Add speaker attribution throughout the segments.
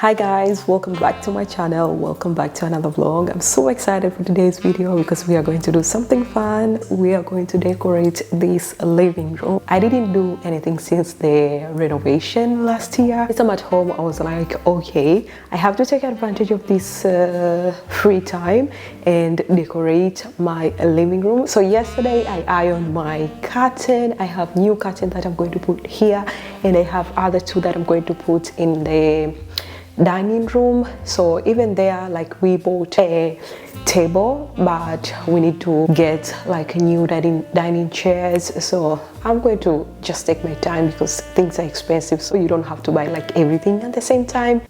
Speaker 1: Hi guys, welcome back to my channel. Welcome back to another vlog. I'm so excited for today's video because we are going to do something fun. We are going to decorate this living room. I didn't do anything since the renovation last year. Since I'm at home, I was like, okay, I have to take advantage of this free time and decorate my living room. So yesterday I ironed my curtain. I have new curtain that I'm going to put here, and I have other two that I'm going to put in the dining room. So even there, like, we bought a table, but we need to get like new dining chairs. So I'm going to just take my time because things are expensive, so you don't have to buy like everything at the same time.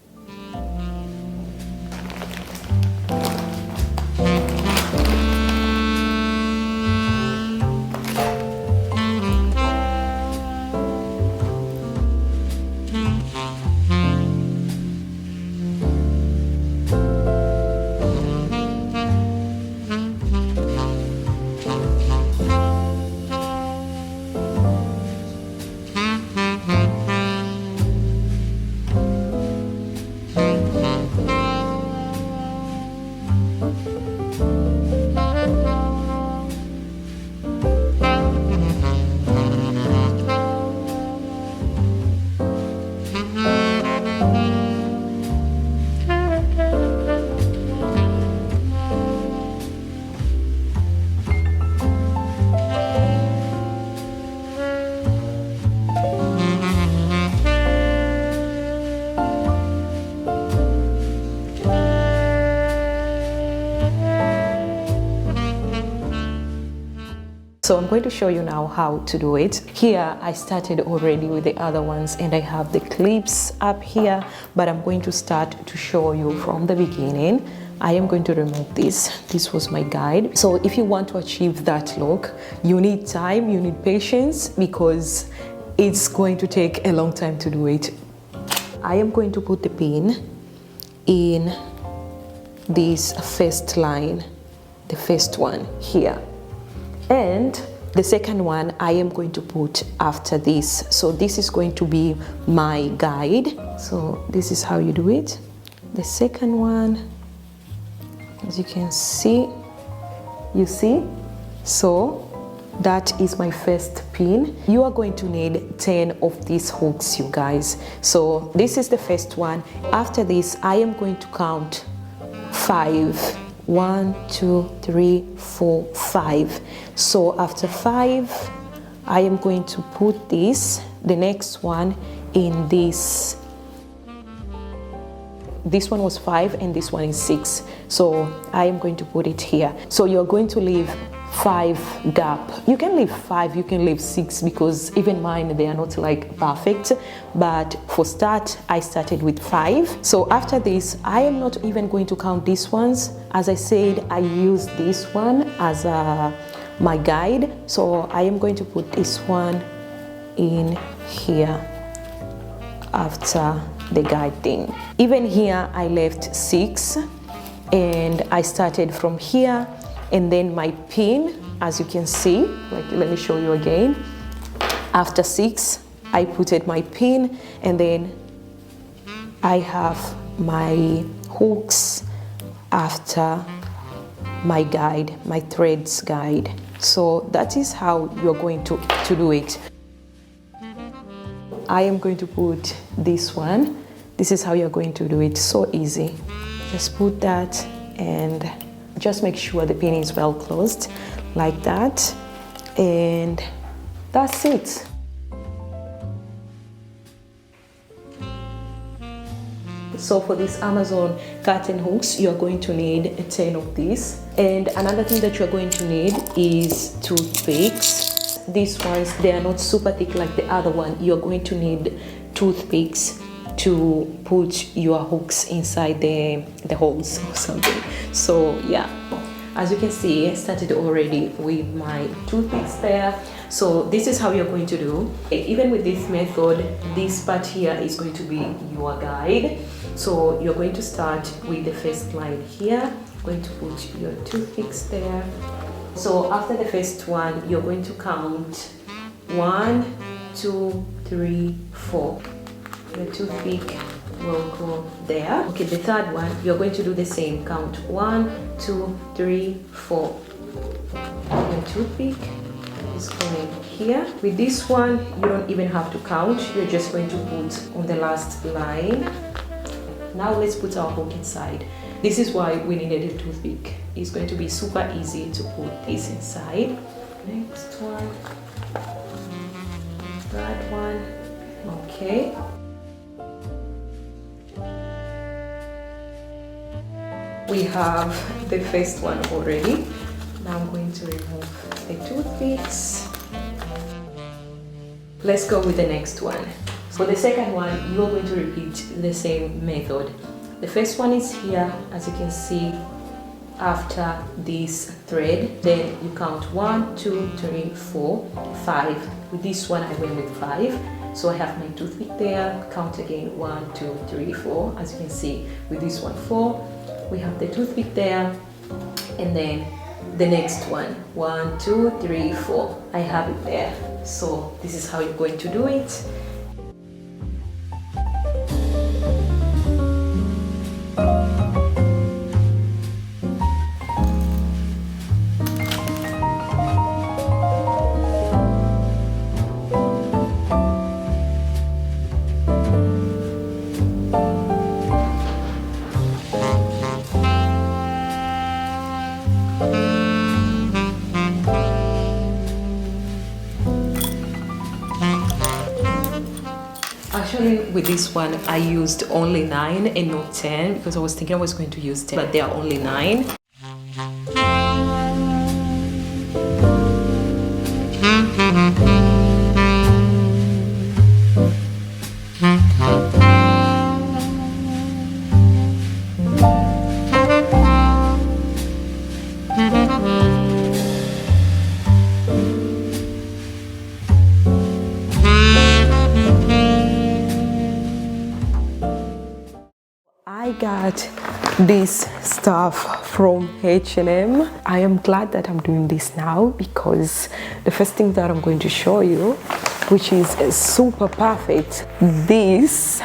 Speaker 1: So I'm going to show you now how to do it. Here I started already with the other ones and I have the clips up here, but I'm going to start to show you from the beginning. I am going to remove this. This was my guide. So if you want to achieve that look, you need time, you need patience, because it's going to take a long time to do it. I am going to put the pin in this first line, the first one here. And the second one I am going to put after this. So this is going to be my guide. So this is how you do it. The second one, as you can see, you see? So that is my first pin. You are going to need 10 of these hooks, you guys. So this is the first one. After this, I am going to count 5. 1, 2, 3, 4, 5. So after 5, I am going to put this, the next one, in this. This one was 5 and this one is 6. So I am going to put it here. So you're going to leave 5 gap. You can leave 5, you can leave 6, because even mine, they are not like perfect, but for start I started with 5. So after this, I am not even going to count these ones. As I said, I use this one as my guide, so I am going to put this one in here after the guide thing. Even here I left 6 and I started from here. And then my pin, as you can see, like, let me show you again. After 6, I put it my pin, and then I have my hooks after my guide, my threads guide. So that is how you're going to do it. I am going to put this one. This is how you're going to do it. So easy. Just put that and just make sure the pin is well closed, like that, and that's it. So for these Amazon curtain hooks, you're going to need 10 of these. And another thing that you're going to need is toothpicks. These ones, they are not super thick like the other one. You're going to need toothpicks to put your hooks inside the holes or something. So yeah, as you can see, I started already with my toothpicks there. So this is how you're going to do. Even with this method, this part here is going to be your guide. So you're going to start with the first line here, going to put your toothpicks there. So after the first one, you're going to count 1, 2, 3, 4. Your toothpick will go there. Okay, the third one, you're going to do the same. Count 1, 2, 3, 4. Your toothpick is going here. With this one, you don't even have to count. You're just going to put on the last line. Now let's put our hook inside. This is why we needed a toothpick. It's going to be super easy to put this inside. Next one. Third one. Okay. We have the first one already. Now I'm going to remove the toothpicks. Let's go with the next one. For the second one, you're going to repeat the same method. The first one is here, as you can see, after this thread. Then you count 1, 2, 3, 4, 5. With this one, I went with 5. So I have my toothpick there. Count again, 1, 2, 3, 4. As you can see, with this one, 4. We have the toothpick there, and then the next one, 1, 2, 3, 4. I have it there. So this is how you're going to do it. Actually, with this one, I used only 9 and not 10 because I was thinking I was going to use 10, but they are only 9. I got this stuff from H&M. I am glad that I'm doing this now because the first thing that I'm going to show you, which is super perfect, this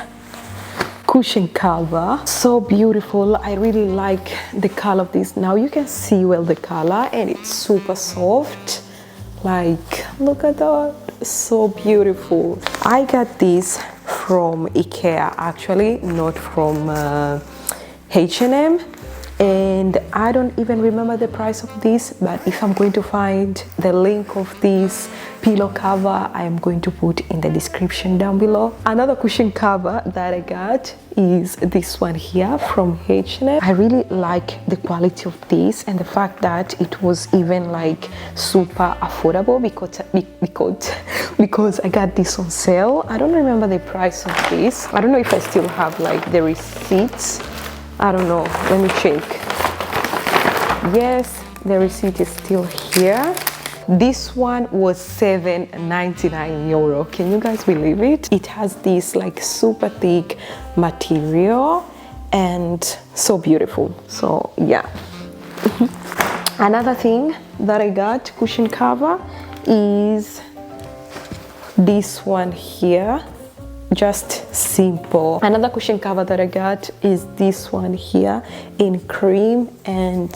Speaker 1: cushion cover. So beautiful. I really like the color of this. Now you can see well the color, and it's super soft. Like, look at that. So beautiful. I got this from IKEA, actually, not from H&M, and I don't even remember the price of this, but if I'm going to find the link of this pillow cover, I am going to put in the description down below. Another cushion cover that I got is this one here from H&M. I really like the quality of this and the fact that it was even like super affordable because I got this on sale. I don't remember the price of this. I don't know if I still have like the receipts. I don't know. Let me check. Yes, the receipt is still here. This one was €7.99. Can you guys believe it? It has this like super thick material and so beautiful. So yeah. Another thing that I got cushion cover is this one here. Just simple. Another cushion cover that I got is this one here in cream and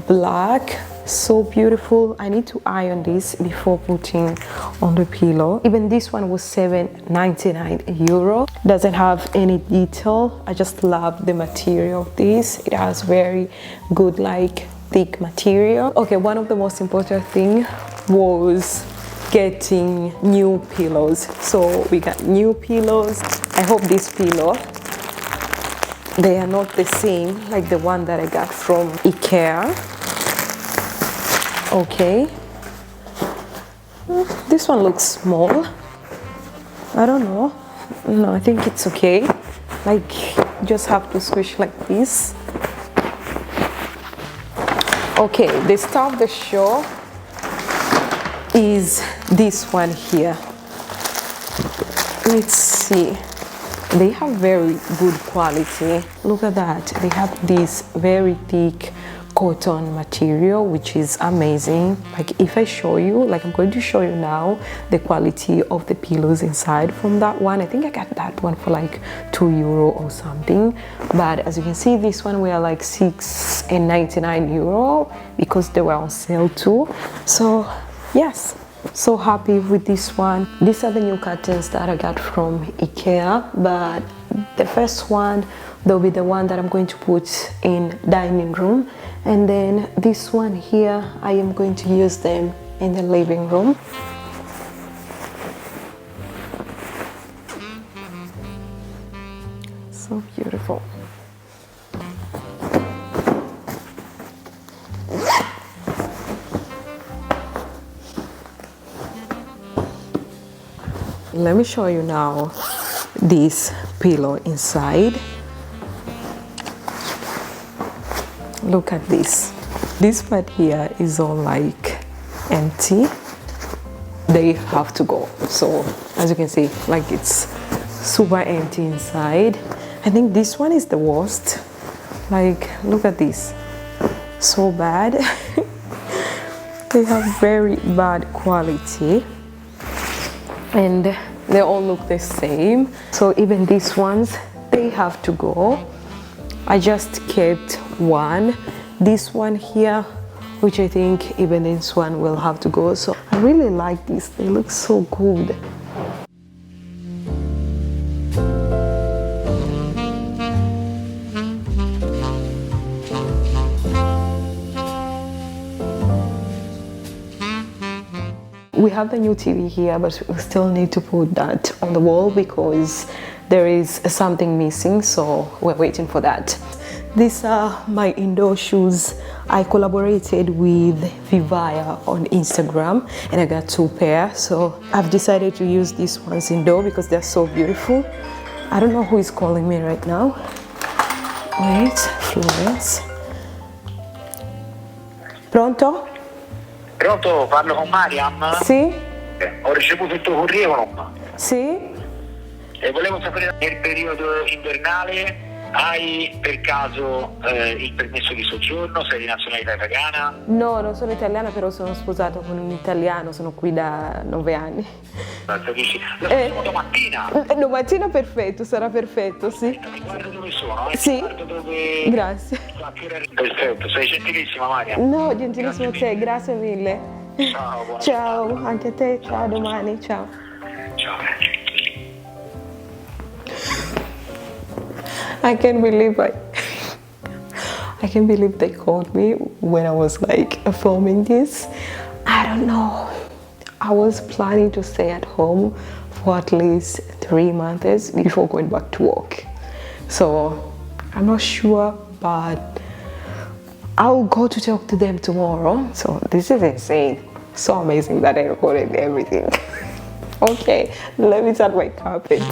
Speaker 1: black. So beautiful. I need to iron this before putting on the pillow. Even this one was €7.99. Doesn't have any detail. I just love the material of this. It has very good like thick material. Okay, one of the most important thing was getting new pillows. So we got new pillows. I hope this pillow, they are not the same like the one that I got from IKEA. Okay, this one looks small. I don't know. No, I think it's okay. Like, just have to squish like this. Okay, the star of the show is this one here. Let's see. They have very good quality. Look at that. They have this very thick cotton material, which is amazing. Like if I show you, like I'm going to show you now the quality of the pillows inside from that one. I think I got that one for like €2 or something, but as you can see, this one we are like €6.99 because they were on sale too. So yes, so happy with this one. These are the new curtains that I got from IKEA, but the first one, they'll be the one that I'm going to put in dining room, and then this one here, I am going to use them in the living room. So beautiful. Let me show you now this pillow inside. Look at this. This part here is all like empty. They have to go. So as you can see, like it's super empty inside. I think this one is the worst. Like, look at this. So bad. They have very bad quality. And they all look the same. So even these ones, they have to go. I just kept one. This one here, which I think even this one will have to go. So I really like these. They look so good. We have the new TV here, but we still need to put that on the wall because there is something missing, so we're waiting for that. These are my indoor shoes. I collaborated with Vivaya on Instagram and I got 2 pairs, so I've decided to use these ones indoor because they're so beautiful. I don't know who is calling me right now. Wait, Florence. Pronto?
Speaker 2: Pronto, parlo con Mariam?
Speaker 1: Sì?
Speaker 2: Ho ricevuto il tuo curriculum
Speaker 1: Sì?
Speaker 2: e volevo sapere, nel periodo invernale hai per caso il permesso di soggiorno? Sei di nazionalità italiana?
Speaker 1: No, non sono italiana, però sono sposata con un italiano, sono qui da 9 anni.
Speaker 2: Lo facciamo domattina?
Speaker 1: Domattina perfetto, sarà perfetto, sì.
Speaker 2: Guarda dove sono,
Speaker 1: Sì.
Speaker 2: Guarda dove...
Speaker 1: Grazie.
Speaker 2: Perfetto, sei gentilissima Mariam.
Speaker 1: No, gentilissimo a te, grazie mille.
Speaker 2: Ciao, buona
Speaker 1: Ciao,
Speaker 2: giornata.
Speaker 1: anche a te, ciao, a domani, ciao.
Speaker 2: Ciao.
Speaker 1: I can't believe I can't believe they called me when I was like filming this. I don't know. I was planning to stay at home for at least 3 months before going back to work. So I'm not sure, but I'll go to talk to them tomorrow. So this is insane. So amazing that I recorded everything. Okay, let me start my carpet.